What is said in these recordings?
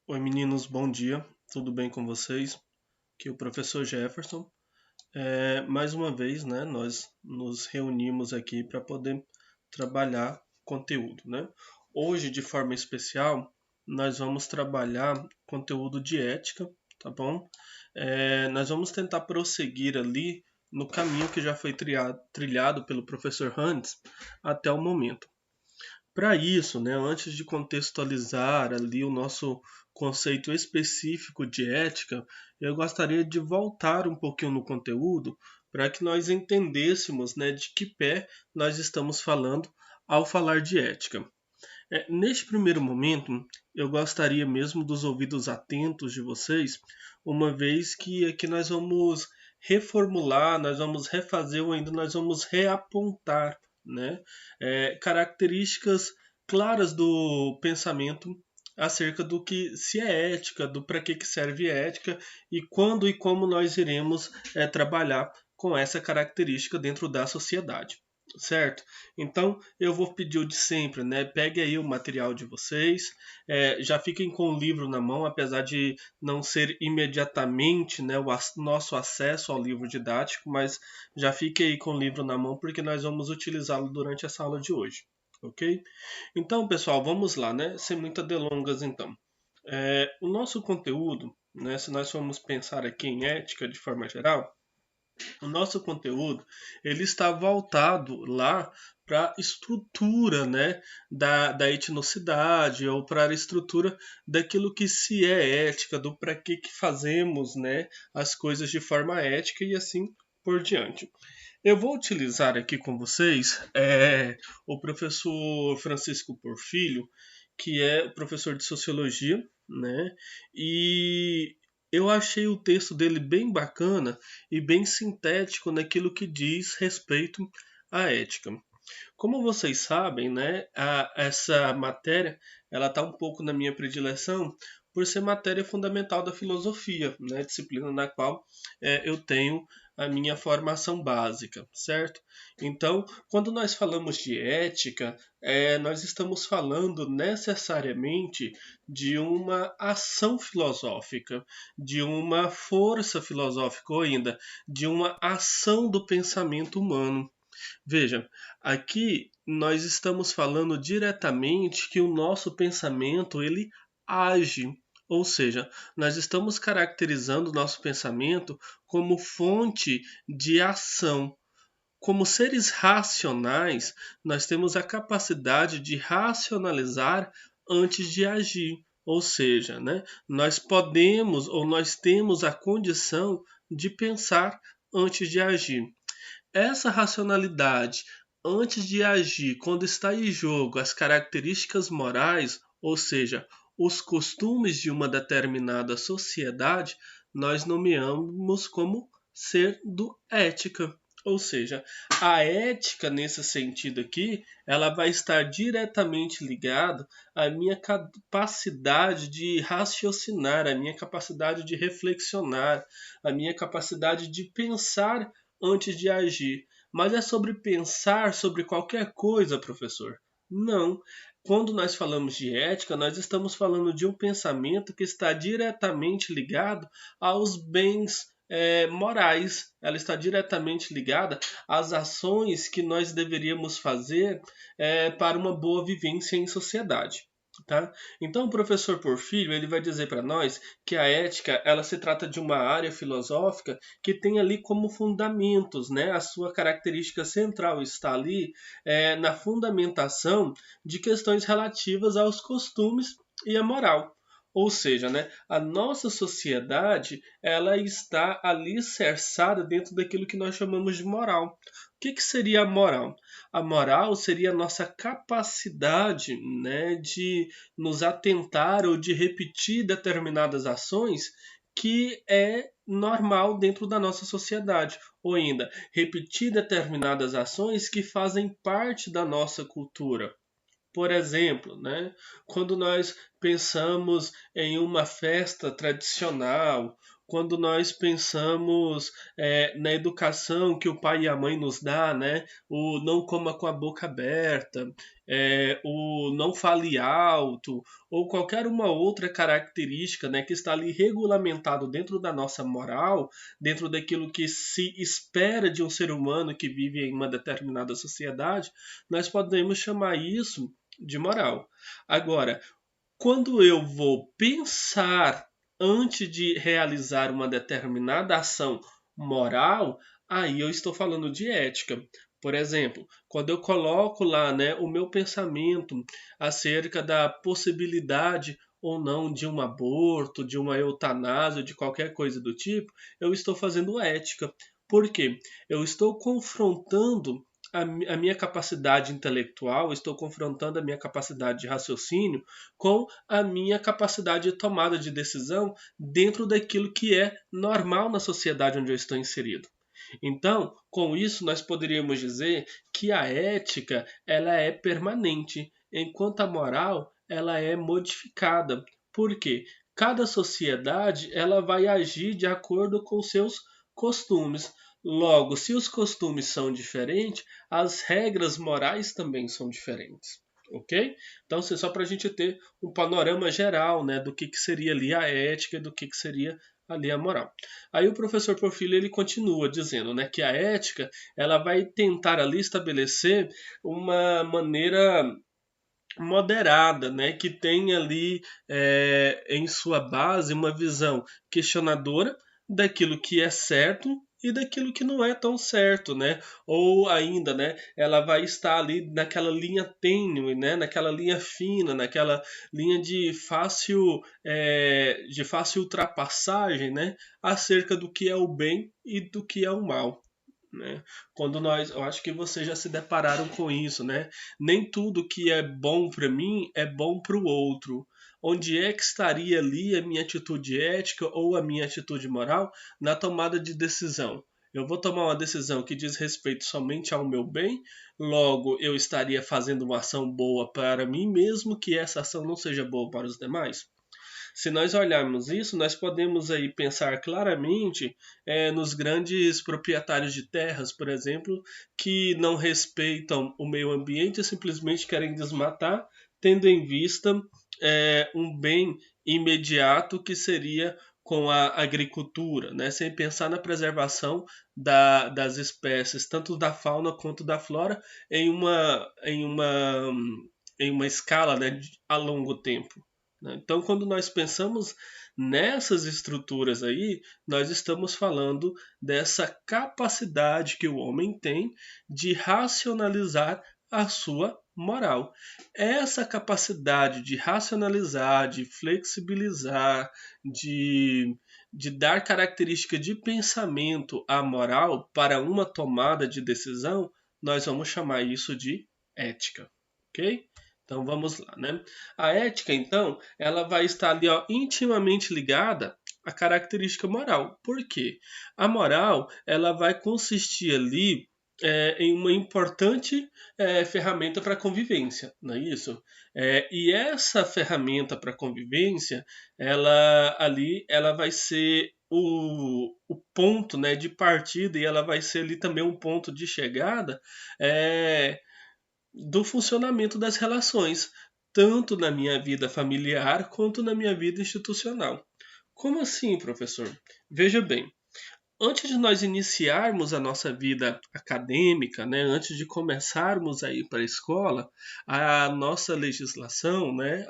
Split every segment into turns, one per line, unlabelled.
Oi meninos, bom dia, tudo bem com vocês? Aqui é o professor Jefferson. Mais uma vez, né, nós nos reunimos aqui para poder trabalhar conteúdo, né? Hoje, de forma especial, nós vamos trabalhar conteúdo de ética, tá bom? Nós vamos tentar prosseguir ali no caminho que já foi trilhado pelo professor Hans até o momento. Para isso, né, antes de contextualizar ali o nosso conceito específico de ética, eu gostaria de voltar um pouquinho no conteúdo para que nós entendêssemos, né, de que pé nós estamos falando ao falar de ética. Neste primeiro momento, eu gostaria mesmo dos ouvidos atentos de vocês, uma vez que aqui nós vamos reformular, nós vamos refazer ou ainda nós vamos reapontar, né, características claras do pensamento acerca do que se é ética, do para que serve ética e quando e como nós iremos trabalhar com essa característica dentro da sociedade, certo? Então eu vou pedir o de sempre, né? Pegue aí o material de vocês, já fiquem com o livro na mão, apesar de não ser imediatamente, né, o nosso acesso ao livro didático, mas já fique aí com o livro na mão porque nós vamos utilizá-lo durante essa aula de hoje, ok? Então, pessoal, vamos lá, né? Sem muitas delongas, então. O nosso conteúdo, né, se nós formos pensar aqui em ética de forma geral, o nosso conteúdo ele está voltado lá para a estrutura, né, da etnocidade ou para a estrutura daquilo que se é ética, do para que fazemos, né, as coisas de forma ética e assim por diante. Eu vou utilizar aqui com vocês o professor Francisco Porfílio, que é o professor de sociologia, né? E eu achei o texto dele bem bacana e bem sintético naquilo que diz respeito à ética. Como vocês sabem, né, essa matéria ela está um pouco na minha predileção por ser matéria fundamental da filosofia, né, disciplina na qual eu tenho a minha formação básica, certo? Então, quando nós falamos de ética, nós estamos falando necessariamente de uma ação filosófica, de uma força filosófica, ou ainda de uma ação do pensamento humano. Veja, aqui nós estamos falando diretamente que o nosso pensamento ele age, ou seja, nós estamos caracterizando o nosso pensamento como fonte de ação. Como seres racionais, nós temos a capacidade de racionalizar antes de agir. Ou seja, né, nós podemos ou nós temos a condição de pensar antes de agir. Essa racionalidade, antes de agir, quando está em jogo as características morais, ou seja, os costumes de uma determinada sociedade, nós nomeamos como ser do ética. Ou seja, a ética nesse sentido aqui, ela vai estar diretamente ligada à minha capacidade de raciocinar, à minha capacidade de reflexionar, à minha capacidade de pensar antes de agir. Mas é sobre pensar sobre qualquer coisa, professor? Não. Quando nós falamos de ética, nós estamos falando de um pensamento que está diretamente ligado aos bens morais. Ela está diretamente ligada às ações que nós deveríamos fazer para uma boa vivência em sociedade. Tá? Então o professor Porfírio ele vai dizer para nós que a ética ela se trata de uma área filosófica que tem ali como fundamentos, né? A sua característica central está ali na fundamentação de questões relativas aos costumes e à moral. Ou seja, né, a nossa sociedade ela está alicerçada dentro daquilo que nós chamamos de moral. O que seria a moral? A moral seria a nossa capacidade, né, de nos atentar ou de repetir determinadas ações que é normal dentro da nossa sociedade, ou ainda repetir determinadas ações que fazem parte da nossa cultura. Por exemplo, né, quando nós pensamos em uma festa tradicional quando nós pensamos na educação que o pai e a mãe nos dá, né? O não coma com a boca aberta, o não fale alto, ou qualquer uma outra característica, né, que está ali regulamentado dentro da nossa moral, dentro daquilo que se espera de um ser humano que vive em uma determinada sociedade, nós podemos chamar isso de moral. Agora, quando eu vou pensar antes de realizar uma determinada ação moral, aí eu estou falando de ética. Por exemplo, quando eu coloco lá, né, o meu pensamento acerca da possibilidade ou não de um aborto, de uma eutanásia, de qualquer coisa do tipo, eu estou fazendo ética. Por quê? Eu estou confrontando a minha capacidade intelectual, estou confrontando a minha capacidade de raciocínio com a minha capacidade de tomada de decisão dentro daquilo que é normal na sociedade onde eu estou inserido. Então, com isso, nós poderíamos dizer que a ética ela é permanente, enquanto a moral ela é modificada. Por quê? Cada sociedade ela vai agir de acordo com seus costumes. Logo, se os costumes são diferentes, as regras morais também são diferentes. Ok? Então, assim, só para a gente ter um panorama geral, né, do que seria ali a ética e do que seria ali a moral. Aí o professor Porfírio ele continua dizendo, né, que a ética ela vai tentar ali estabelecer uma maneira moderada, né, que tem ali em sua base uma visão questionadora daquilo que é certo e daquilo que não é tão certo, né? Ou ainda, né, ela vai estar ali naquela linha tênue, né, naquela linha fina, naquela linha de fácil ultrapassagem, né, acerca do que é o bem e do que é o mal. Né? Eu acho que vocês já se depararam com isso, né? Nem tudo que é bom para mim é bom para o outro. Onde é que estaria ali a minha atitude ética ou a minha atitude moral na tomada de decisão? Eu vou tomar uma decisão que diz respeito somente ao meu bem, logo eu estaria fazendo uma ação boa para mim, mesmo que essa ação não seja boa para os demais? Se nós olharmos isso, nós podemos aí pensar claramente nos grandes proprietários de terras, por exemplo, que não respeitam o meio ambiente e simplesmente querem desmatar, tendo em vista um bem imediato que seria com a agricultura, né? Sem pensar na preservação das espécies, tanto da fauna quanto da flora, em uma escala, né, a longo tempo. Né? Então, quando nós pensamos nessas estruturas aí, nós estamos falando dessa capacidade que o homem tem de racionalizar a sua moral. Essa capacidade de racionalizar, de flexibilizar, de dar característica de pensamento à moral para uma tomada de decisão, nós vamos chamar isso de ética, ok? Então vamos lá, né? A ética, então, ela vai estar ali ó, intimamente ligada à característica moral. Por quê? A moral, ela vai consistir ali em uma importante ferramenta para a convivência, não é isso? E essa ferramenta para a convivência, ela vai ser o ponto, né, de partida e ela vai ser ali também um ponto de chegada do funcionamento das relações, tanto na minha vida familiar quanto na minha vida institucional. Como assim, professor? Veja bem, antes de nós iniciarmos a nossa vida acadêmica, né, antes de começarmos a ir para a escola, a nossa legislação, né,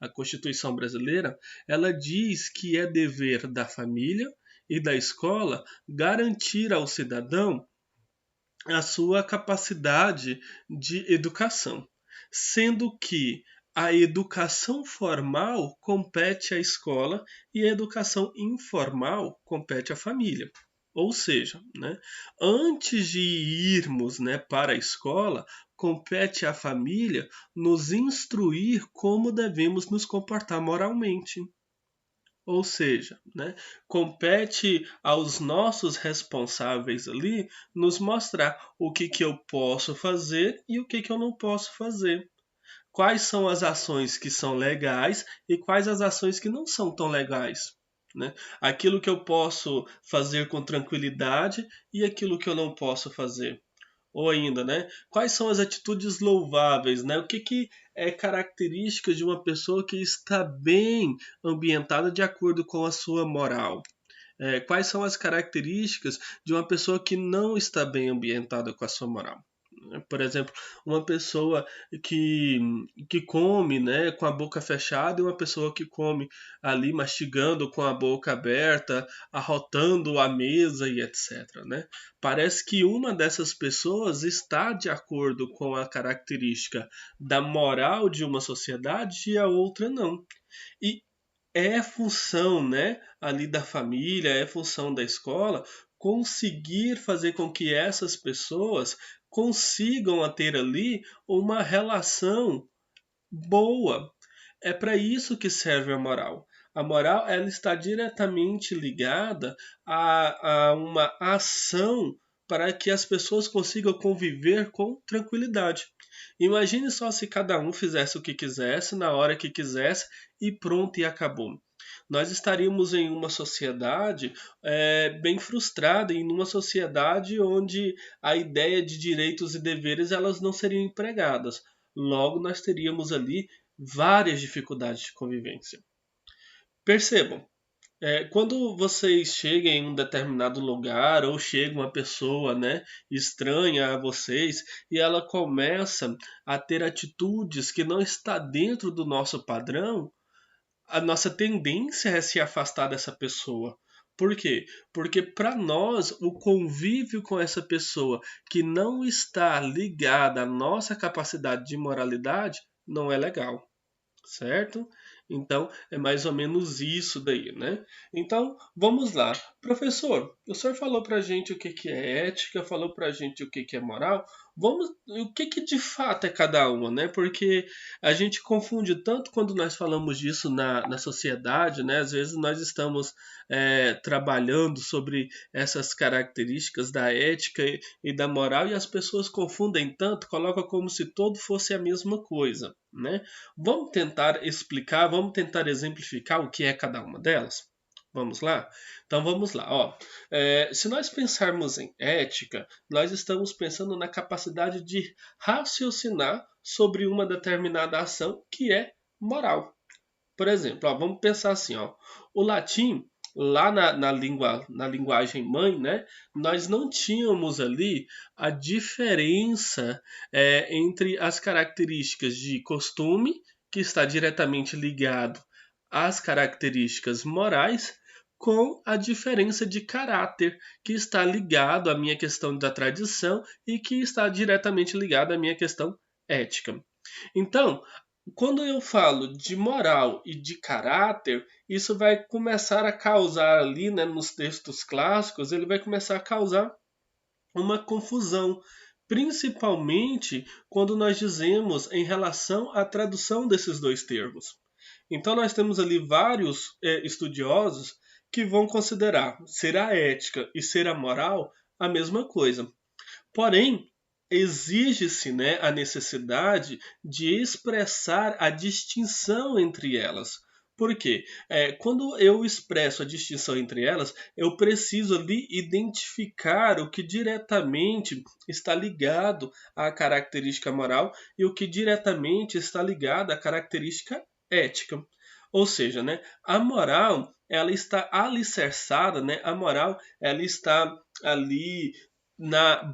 a Constituição brasileira, ela diz que é dever da família e da escola garantir ao cidadão a sua capacidade de educação, sendo que a educação formal compete à escola e a educação informal compete à família. Ou seja, né, antes de irmos, né, para a escola, compete à família nos instruir como devemos nos comportar moralmente. Ou seja, né, compete aos nossos responsáveis ali nos mostrar o que eu posso fazer e o que eu não posso fazer. Quais são as ações que são legais e quais as ações que não são tão legais. né? Aquilo que eu posso fazer com tranquilidade e aquilo que eu não posso fazer. Ou ainda, né? Quais são as atitudes louváveis, né? O que é característica de uma pessoa que está bem ambientada de acordo com a sua moral? Quais são as características de uma pessoa que não está bem ambientada com a sua moral? Por exemplo, uma pessoa que, que come, né, com a boca fechada e uma pessoa que come ali mastigando com a boca aberta, arrotando a mesa e etc. Né? Parece que uma dessas pessoas está de acordo com a característica da moral de uma sociedade e a outra não. E é função, né, ali da família, é função da escola conseguir fazer com que essas pessoas consigam a ter ali uma relação boa. É para isso que serve a moral. A moral ela está diretamente ligada a uma ação para que as pessoas consigam conviver com tranquilidade. Imagine só se cada um fizesse o que quisesse, na hora que quisesse, e pronto, e acabou. Nós estaríamos em uma sociedade bem frustrada, em uma sociedade onde a ideia de direitos e deveres elas não seriam empregadas. Logo, nós teríamos ali várias dificuldades de convivência. Percebam, quando vocês chegam em um determinado lugar ou chega uma pessoa, né, estranha a vocês e ela começa a ter atitudes que não está dentro do nosso padrão, a nossa tendência é se afastar dessa pessoa. Por quê? Porque para nós o convívio com essa pessoa que não está ligada à nossa capacidade de moralidade não é legal, certo? Então, é mais ou menos isso daí, né? Então, vamos lá. Professor, o senhor falou pra gente o que que é ética, falou pra gente o que que é moral. O que que de fato é cada uma, né? Porque a gente confunde tanto quando nós falamos disso na sociedade, né? Às vezes nós estamos trabalhando sobre essas características da ética e da moral e as pessoas confundem tanto, colocam como se todo fosse a mesma coisa, né? Vamos tentar explicar, vamos tentar exemplificar o que é cada uma delas? Vamos lá? Então vamos lá. Ó. Se nós pensarmos em ética, nós estamos pensando na capacidade de raciocinar sobre uma determinada ação que é moral. Por exemplo, ó, vamos pensar assim, ó, o latim, lá na linguagem mãe, né, nós não tínhamos ali a diferença entre as características de costume, que está diretamente ligado às características morais, com a diferença de caráter, que está ligado à minha questão da tradição e que está diretamente ligado à minha questão ética. Então, quando eu falo de moral e de caráter, isso vai começar a causar ali, né, nos textos clássicos, ele vai começar a causar uma confusão, principalmente quando nós dizemos em relação à tradução desses dois termos. Então nós temos ali vários estudiosos que vão considerar ser a ética e ser a moral a mesma coisa. Porém, exige-se, né, a necessidade de expressar a distinção entre elas. Por quê? Quando eu expresso a distinção entre elas, eu preciso ali identificar o que diretamente está ligado à característica moral e o que diretamente está ligado à característica ética. Ou seja, né, a moral ela está alicerçada, né, a moral ela está ali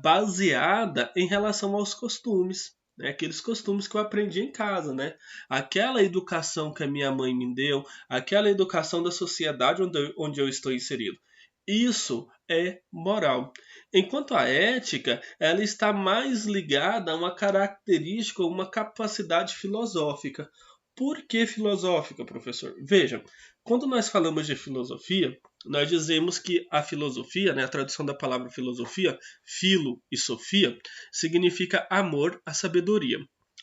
baseada em relação aos costumes, né? Aqueles costumes que eu aprendi em casa, né? Aquela educação que a minha mãe me deu, aquela educação da sociedade onde eu estou inserido. Isso é moral. Enquanto a ética, ela está mais ligada a uma característica, uma capacidade filosófica. Por que filosófica, professor? Veja, quando nós falamos de filosofia, nós dizemos que a filosofia, né, a tradução da palavra filosofia, filo e sofia, significa amor à sabedoria.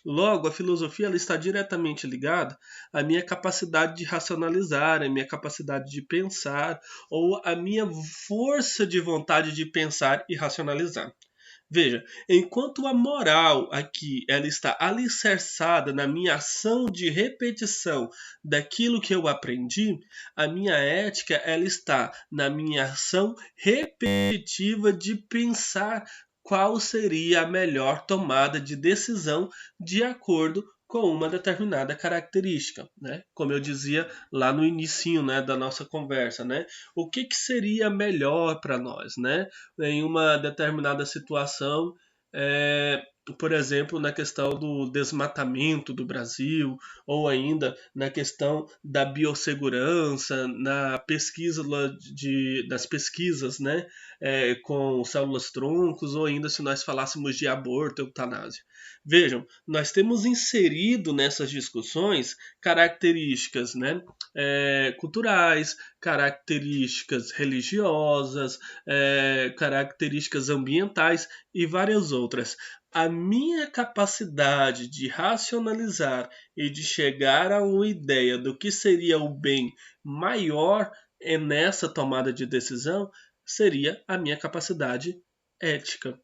Logo, a filosofia ela está diretamente ligada à minha capacidade de racionalizar, à minha capacidade de pensar, ou à minha força de vontade de pensar e racionalizar. Veja, enquanto a moral aqui ela está alicerçada na minha ação de repetição daquilo que eu aprendi, a minha ética ela está na minha ação repetitiva de pensar qual seria a melhor tomada de decisão de acordo com uma determinada característica, né? Como eu dizia lá no inicinho, né, da nossa conversa, né? O que seria melhor para nós, né? Em uma determinada situação, é, por exemplo, na questão do desmatamento do Brasil, ou ainda na questão da biossegurança, na pesquisa das pesquisas, né, com células-troncos, ou ainda se nós falássemos de aborto, eutanásia. Vejam, nós temos inserido nessas discussões características, né, culturais, características religiosas, características ambientais e várias outras. A minha capacidade de racionalizar e de chegar a uma ideia do que seria o bem maior nessa tomada de decisão seria a minha capacidade ética.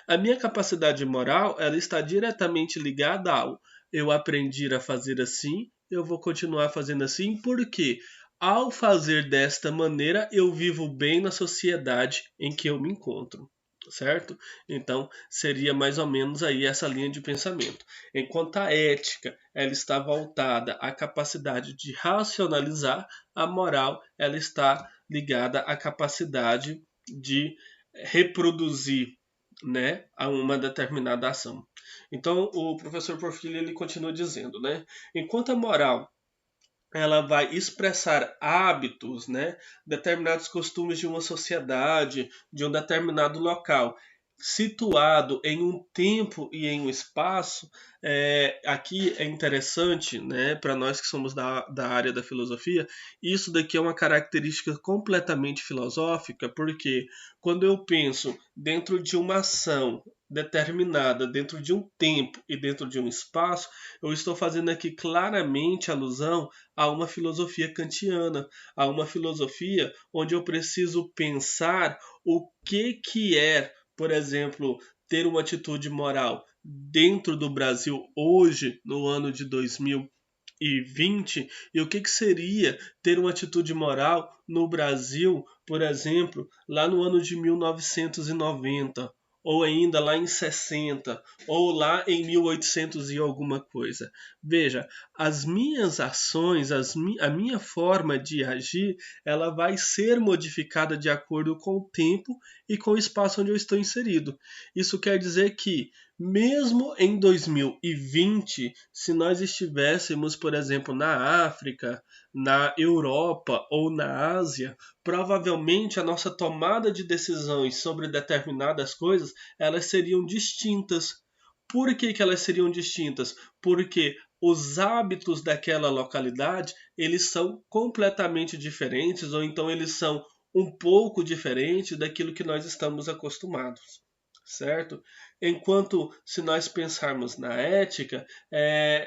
A minha capacidade moral ela está diretamente ligada ao eu aprendi a fazer assim, eu vou continuar fazendo assim, porque ao fazer desta maneira eu vivo bem na sociedade em que eu me encontro, certo? Então seria mais ou menos aí essa linha de pensamento. Enquanto a ética ela está voltada à capacidade de racionalizar, a moral ela está ligada à capacidade de reproduzir, né, a uma determinada ação. Então o professor Porfírio ele continua dizendo, né, enquanto a moral ela vai expressar hábitos, né, determinados costumes de uma sociedade, de um determinado local, situado em um tempo e em um espaço, aqui é interessante, né, para nós que somos da área da filosofia, isso daqui é uma característica completamente filosófica, porque quando eu penso dentro de uma ação determinada, dentro de um tempo e dentro de um espaço, eu estou fazendo aqui claramente alusão a uma filosofia kantiana, a uma filosofia onde eu preciso pensar o que é, por exemplo, ter uma atitude moral dentro do Brasil hoje, no ano de 2020, e o que seria ter uma atitude moral no Brasil, por exemplo, lá no ano de 1990, ou ainda lá em 60, ou lá em 1800 e alguma coisa. Veja, as minhas ações, a minha forma de agir, ela vai ser modificada de acordo com o tempo e com o espaço onde eu estou inserido. Isso quer dizer que, mesmo em 2020, se nós estivéssemos, por exemplo, na África, na Europa ou na Ásia, provavelmente a nossa tomada de decisões sobre determinadas coisas, elas seriam distintas. Por que elas seriam distintas? Porque os hábitos daquela localidade, eles são completamente diferentes, ou então eles são um pouco diferentes daquilo que nós estamos acostumados, certo? Enquanto se nós pensarmos na ética,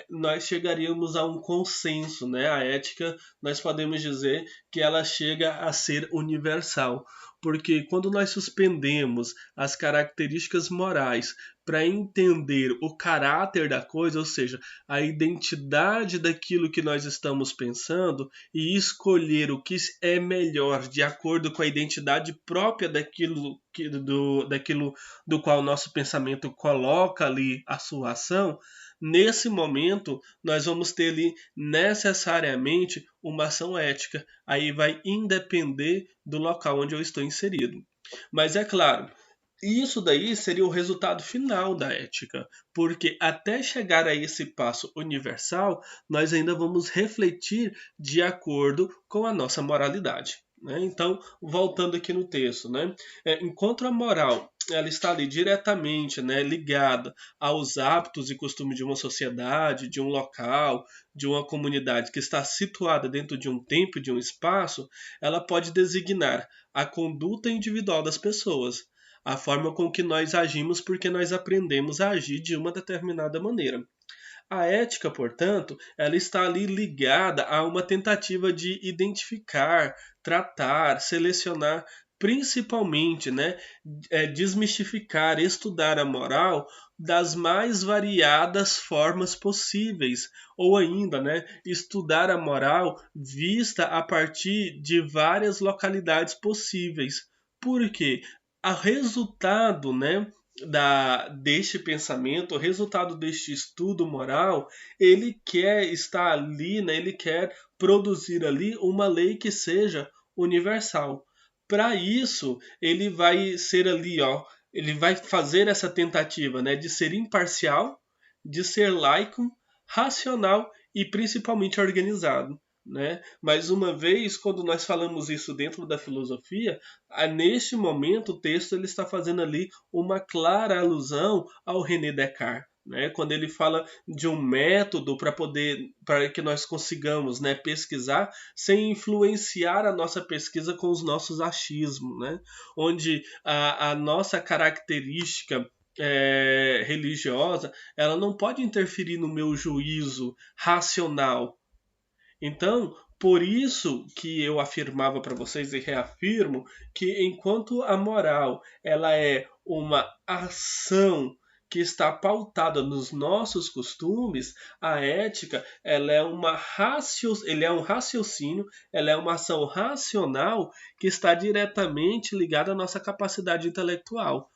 nós chegaríamos a um consenso, né? A ética, nós podemos dizer que ela chega a ser universal, porque quando nós suspendemos as características morais para entender o caráter da coisa, ou seja, a identidade daquilo que nós estamos pensando e escolher o que é melhor de acordo com a identidade própria daquilo do qual o nosso pensamento coloca ali a sua ação, nesse momento nós vamos ter ali necessariamente uma ação ética. Aí vai independer do local onde eu estou inserido. Mas é claro, isso daí seria o resultado final da ética, porque até chegar a esse passo universal, nós ainda vamos refletir de acordo com a nossa moralidade, né? Então, voltando aqui no texto, né? Enquanto a moral ela está ali diretamente, né, ligada aos hábitos e costumes de uma sociedade, de um local, de uma comunidade que está situada dentro de um tempo e de um espaço, ela pode designar a conduta individual das pessoas, a forma com que nós agimos porque nós aprendemos a agir de uma determinada maneira. A ética, portanto, ela está ali ligada a uma tentativa de identificar, tratar, selecionar principalmente, né, desmistificar, estudar a moral das mais variadas formas possíveis, ou ainda, né, estudar a moral vista a partir de várias localidades possíveis. Por quê? O resultado, né, deste pensamento, o resultado deste estudo moral, ele quer estar ali, né, ele quer produzir ali uma lei que seja universal. Para isso, ele vai ser ali, ó, ele vai fazer essa tentativa, né, de ser imparcial, de ser laico, racional e principalmente organizado. Né? Mais uma vez, quando nós falamos isso dentro da filosofia, neste momento o texto ele está fazendo ali uma clara alusão ao René Descartes. Né? Quando ele fala de um método para que nós consigamos, né, pesquisar sem influenciar a nossa pesquisa com os nossos achismos, né? Onde a nossa característica religiosa ela não pode interferir no meu juízo racional. Então, por isso que eu afirmava para vocês e reafirmo que enquanto a moral ela é uma ação que está pautada nos nossos costumes, a ética ela é ele é um raciocínio, ela é uma ação racional que está diretamente ligada à nossa capacidade intelectual.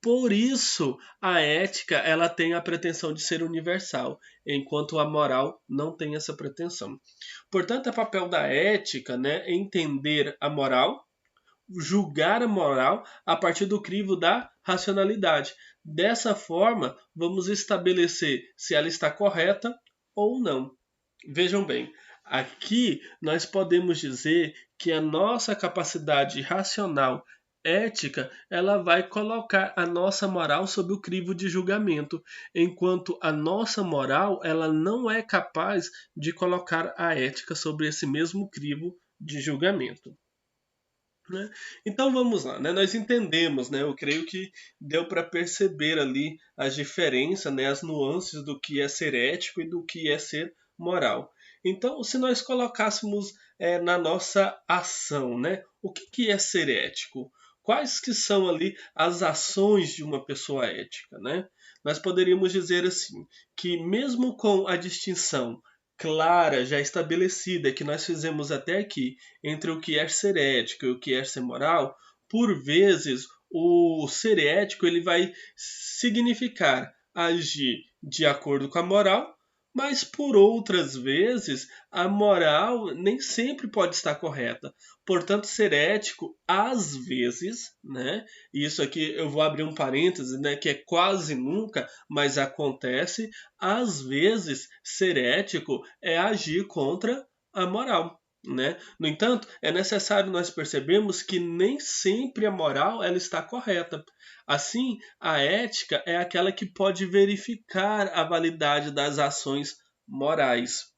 Por isso, a ética ela tem a pretensão de ser universal, enquanto a moral não tem essa pretensão. Portanto, é papel da ética, né, entender a moral, julgar a moral a partir do crivo da racionalidade. Dessa forma, vamos estabelecer se ela está correta ou não. Vejam bem, aqui nós podemos dizer que a nossa capacidade racional ética, ela vai colocar a nossa moral sob o crivo de julgamento, enquanto a nossa moral, ela não é capaz de colocar a ética sobre esse mesmo crivo de julgamento. Né? Então vamos lá, né? Nós entendemos, né? Eu creio que deu para perceber ali as diferenças, né? As nuances do que é ser ético e do que é ser moral. Então, se nós colocássemos na nossa ação, né? O que é ser ético? Quais que são ali as ações de uma pessoa ética, né? Nós poderíamos dizer assim, que mesmo com a distinção clara, já estabelecida, que nós fizemos até aqui, entre o que é ser ético e o que é ser moral, por vezes o ser ético ele vai significar agir de acordo com a moral, mas por outras vezes a moral nem sempre pode estar correta. Portanto, ser ético, às vezes, né? E isso aqui eu vou abrir um parêntese, né? Que é quase nunca, mas acontece. Às vezes, ser ético é agir contra a moral. Né? No entanto, é necessário nós percebermos que nem sempre a moral ela está correta. Assim, a ética é aquela que pode verificar a validade das ações morais.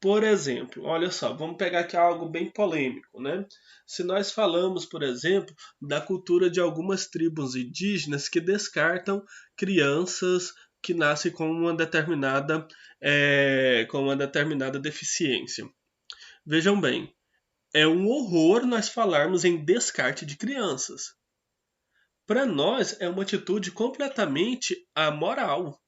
Por exemplo, olha só, vamos pegar aqui algo bem polêmico, né? Se nós falamos, por exemplo, da cultura de algumas tribos indígenas que descartam crianças que nascem com uma determinada deficiência. Vejam bem, é um horror nós falarmos em descarte de crianças. Para nós, é uma atitude completamente amoral.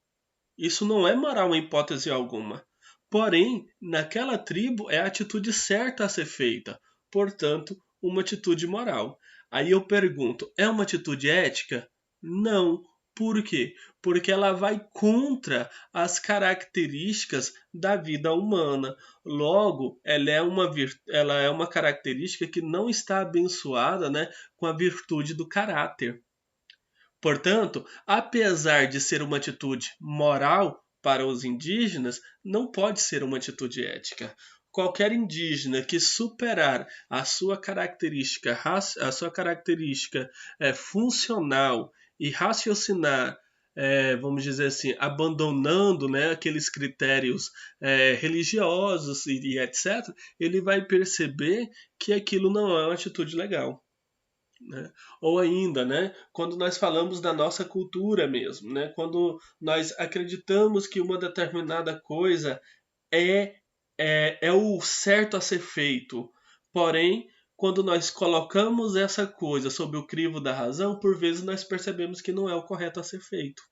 Isso não é moral em hipótese alguma. Porém, naquela tribo é a atitude certa a ser feita. Portanto, uma atitude moral. Aí eu pergunto, é uma atitude ética? Não. Por quê? Porque ela vai contra as características da vida humana. Logo, ela é uma característica que não está abençoada, né, com a virtude do caráter. Portanto, apesar de ser uma atitude moral para os indígenas, não pode ser uma atitude ética. Qualquer indígena que superar a sua característica funcional e raciocinar, vamos dizer assim, abandonando, né, aqueles critérios religiosos e etc., ele vai perceber que aquilo não é uma atitude legal. Né? Ou ainda, né, quando nós falamos da nossa cultura mesmo, né, quando nós acreditamos que uma determinada coisa é, é o certo a ser feito, porém, quando nós colocamos essa coisa sob o crivo da razão, por vezes nós percebemos que não é o correto a ser feito.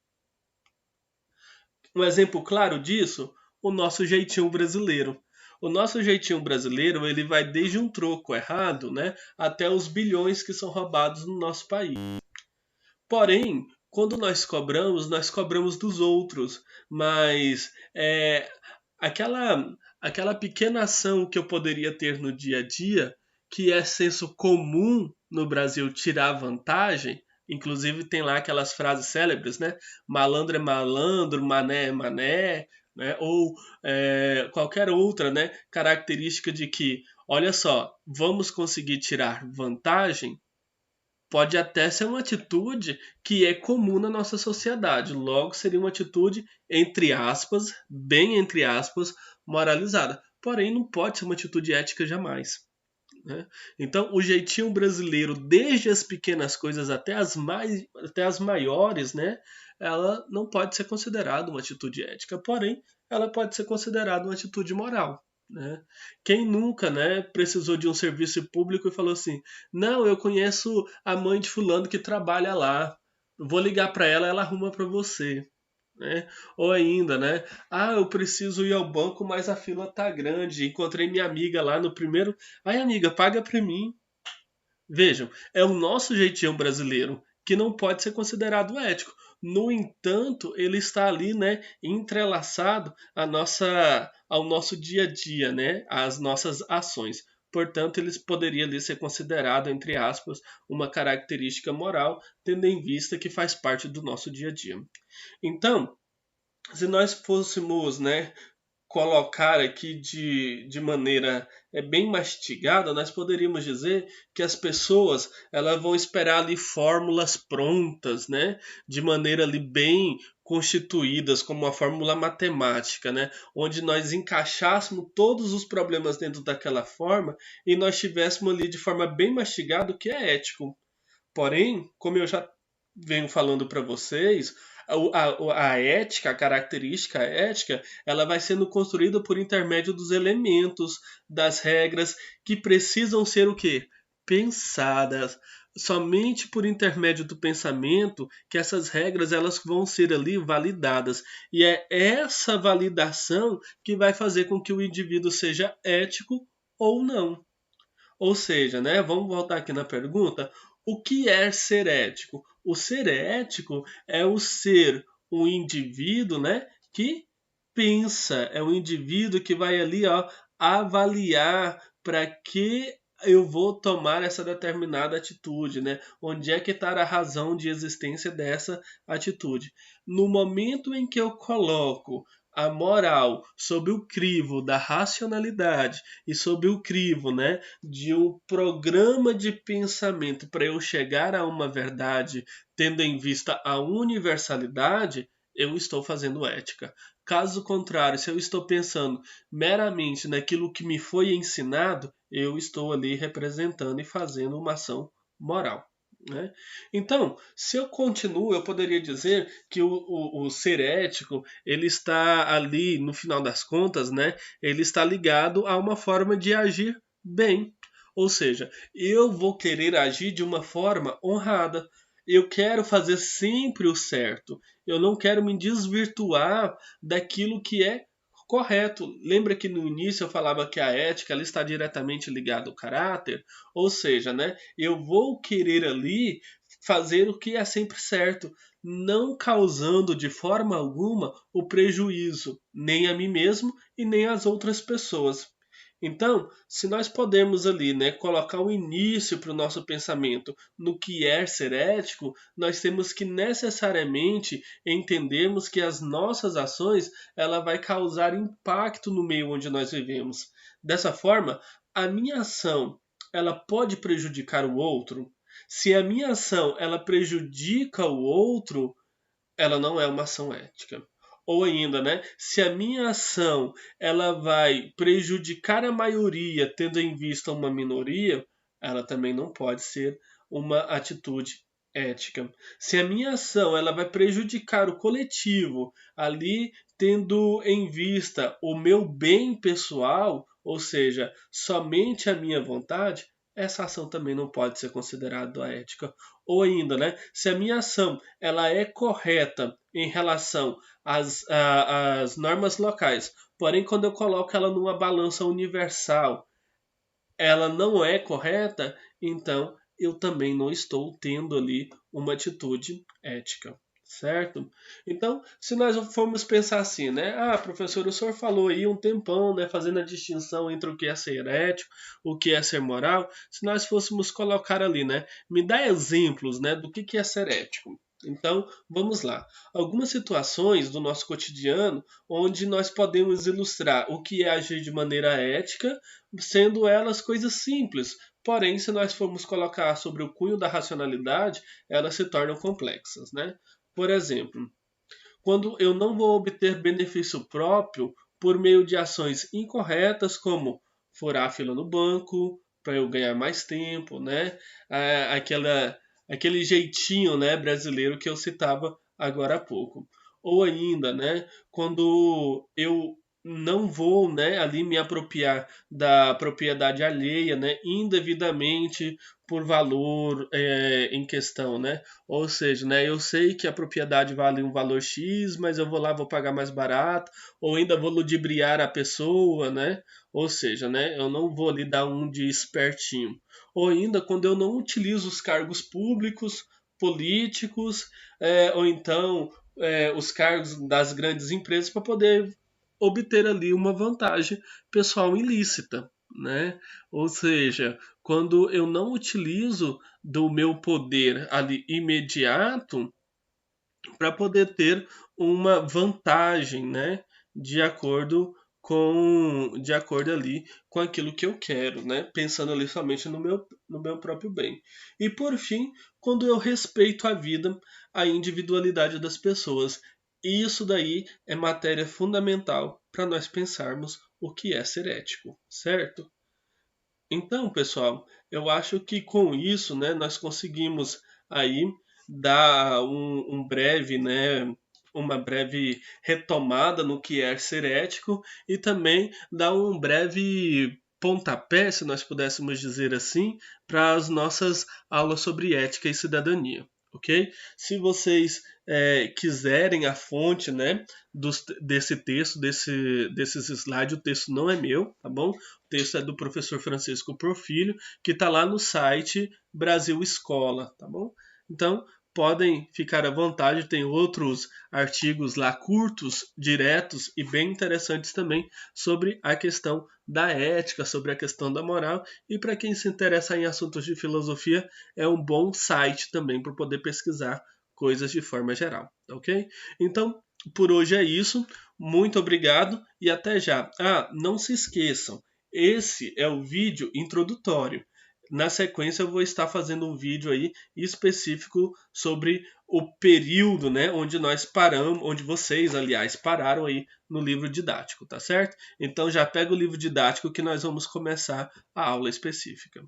Um exemplo claro disso, o nosso jeitinho brasileiro. O nosso jeitinho brasileiro, ele vai desde um troco errado, né, até os bilhões que são roubados no nosso país. Porém, quando nós cobramos dos outros, mas aquela pequena ação que eu poderia ter no dia a dia, que é senso comum no Brasil tirar vantagem, inclusive tem lá aquelas frases célebres, né? Malandro é malandro, mané é mané, né? Ou qualquer outra, né, característica de que, olha só, vamos conseguir tirar vantagem. Pode até ser uma atitude que é comum na nossa sociedade. Logo, seria uma atitude, entre aspas, bem entre aspas, moralizada. Porém, não pode ser uma atitude ética jamais. Né? Então, o jeitinho brasileiro, desde as pequenas coisas até as maiores, né, ela não pode ser considerada uma atitude ética. Porém, ela pode ser considerada uma atitude moral. Né? Quem nunca, né, precisou de um serviço público e falou assim: não, eu conheço a mãe de fulano que trabalha lá, vou ligar para ela, ela arruma para você. Né? Ou ainda, né? Ah, eu preciso ir ao banco, mas a fila tá grande. Encontrei minha amiga lá no primeiro. Ai, amiga, paga para mim. Vejam, é o nosso jeitinho brasileiro que não pode ser considerado ético. No entanto, ele está ali, né, entrelaçado ao nosso dia a dia, né, às nossas ações. Portanto, ele poderia ali ser considerado, entre aspas, uma característica moral, tendo em vista que faz parte do nosso dia a dia. Então, se nós fôssemos, né, colocar aqui de maneira bem mastigada, nós poderíamos dizer que as pessoas elas vão esperar ali fórmulas prontas, né, de maneira ali bem constituídas como uma fórmula matemática, né, onde nós encaixássemos todos os problemas dentro daquela forma e nós tivéssemos ali de forma bem mastigada o que é ético. Porém, como eu já venho falando para vocês, a ética, a característica ética, ela vai sendo construída por intermédio dos elementos, das regras que precisam ser o quê? Pensadas. Somente por intermédio do pensamento que essas regras elas vão ser ali validadas. E é essa validação que vai fazer com que o indivíduo seja ético ou não. Ou seja, né, vamos voltar aqui na pergunta, o que é ser ético? O ser ético é o ser um indivíduo, né, que pensa, é um indivíduo que vai ali, ó, avaliar para que eu vou tomar essa determinada atitude, né? Onde é que está a razão de existência dessa atitude? No momento em que eu coloco a moral sob o crivo da racionalidade e sob o crivo, né, de um programa de pensamento para eu chegar a uma verdade, tendo em vista a universalidade, eu estou fazendo ética. Caso contrário, se eu estou pensando meramente naquilo que me foi ensinado, eu estou ali representando e fazendo uma ação moral. Né? Então, se eu continuo, eu poderia dizer que o ser ético ele está ali, no final das contas, né? Ele está ligado a uma forma de agir bem. Ou seja, eu vou querer agir de uma forma honrada. Eu quero fazer sempre o certo. Eu não quero me desvirtuar daquilo que é correto. Lembra que no início eu falava que a ética ela está diretamente ligada ao caráter? Ou seja, né, eu vou querer ali fazer o que é sempre certo, não causando de forma alguma o prejuízo, nem a mim mesmo e nem às outras pessoas. Então, se nós podemos ali, né, colocar um início para o nosso pensamento no que é ser ético, nós temos que necessariamente entendermos que as nossas ações ela vai causar impacto no meio onde nós vivemos. Dessa forma, a minha ação ela pode prejudicar o outro. Se a minha ação ela prejudica o outro, ela não é uma ação ética. Ou ainda, né, se a minha ação ela vai prejudicar a maioria, tendo em vista uma minoria, ela também não pode ser uma atitude ética. Se a minha ação ela vai prejudicar o coletivo, ali tendo em vista o meu bem pessoal, ou seja, somente a minha vontade, essa ação também não pode ser considerada ética. Ou ainda, né, se a minha ação ela é correta em relação às normas locais, porém quando eu coloco ela numa balança universal, ela não é correta, então eu também não estou tendo ali uma atitude ética, certo? Então, se nós formos pensar assim, né? Ah, professor, o senhor falou aí um tempão, né, fazendo a distinção entre o que é ser ético, o que é ser moral. Se nós fôssemos colocar ali, né, me dá exemplos, né, do que é ser ético. Então, vamos lá. Algumas situações do nosso cotidiano onde nós podemos ilustrar o que é agir de maneira ética, sendo elas coisas simples. Porém, se nós formos colocar sobre o cunho da racionalidade, elas se tornam complexas, né? Por exemplo, quando eu não vou obter benefício próprio por meio de ações incorretas, como furar a fila no banco para eu ganhar mais tempo, né? Aquele jeitinho, né, brasileiro que eu citava agora há pouco. Ou ainda, né, quando eu não vou, né, ali me apropriar da propriedade alheia, né, indevidamente por valor em questão, né? Ou seja, né, eu sei que a propriedade vale um valor X, mas eu vou lá, vou pagar mais barato, ou ainda vou ludibriar a pessoa, né? Ou seja, né, eu não vou lhe dar um de espertinho. Ou ainda quando eu não utilizo os cargos públicos, políticos, ou então os cargos das grandes empresas para poder obter ali uma vantagem pessoal ilícita, né? Ou seja, quando eu não utilizo do meu poder ali imediato para poder ter uma vantagem, né, de acordo ali com aquilo que eu quero, né, pensando ali somente no meu próprio bem. E por fim, quando eu respeito a vida, a individualidade das pessoas. E isso daí é matéria fundamental para nós pensarmos o que é ser ético, certo? Então, pessoal, eu acho que com isso, né, nós conseguimos aí dar um breve, né, uma breve retomada no que é ser ético e também dar um breve pontapé, se nós pudéssemos dizer assim, para as nossas aulas sobre ética e cidadania, ok? Se vocês quiserem a fonte, né, desse texto, desses slides, o texto não é meu, tá bom? O texto é do professor Francisco Porfírio, que está lá no site Brasil Escola, tá bom? Então, podem ficar à vontade, tem outros artigos lá curtos, diretos e bem interessantes também sobre a questão da ética, sobre a questão da moral, e para quem se interessa em assuntos de filosofia, é um bom site também para poder pesquisar coisas de forma geral, ok? Então, por hoje é isso. Muito obrigado e até já. Ah, não se esqueçam, esse é o vídeo introdutório. Na sequência, eu vou estar fazendo um vídeo aí específico sobre o período, né, onde nós paramos, onde vocês, aliás, pararam aí no livro didático, tá certo? Então já pega o livro didático que nós vamos começar a aula específica.